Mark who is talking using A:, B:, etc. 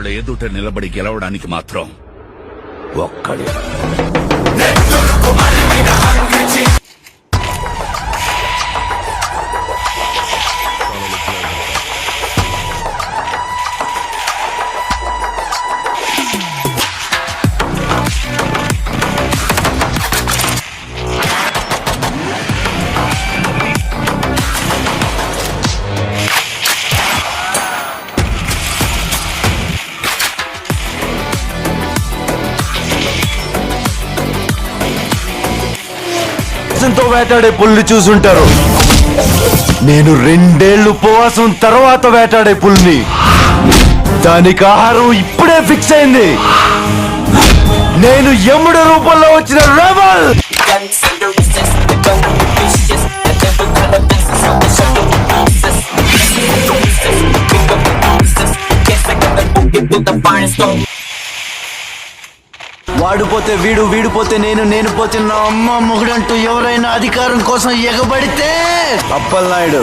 A: వాళ్ళ ఎదుట నిలబడి గెలవడానికి మాత్రం ఒక్కడే.
B: తో వేటాడే పుల్ని చూసుంటారు. నేను 2 ఏళ్లు ఉపవాసం తర్వాత వేటాడే పుల్ని. దానికి ఆహారం ఇప్పుడే ఫిక్స్ అయింది. నేను యముడి రూపంలో వచ్చిన రెబల్. వాడిపోతే వీడు, వీడిపోతే నేను, నేను పోతే నా అమ్మ మొగుడంటూ ఎవరైనా అధికారం కోసం ఎగబడితే అప్పలనాయుడు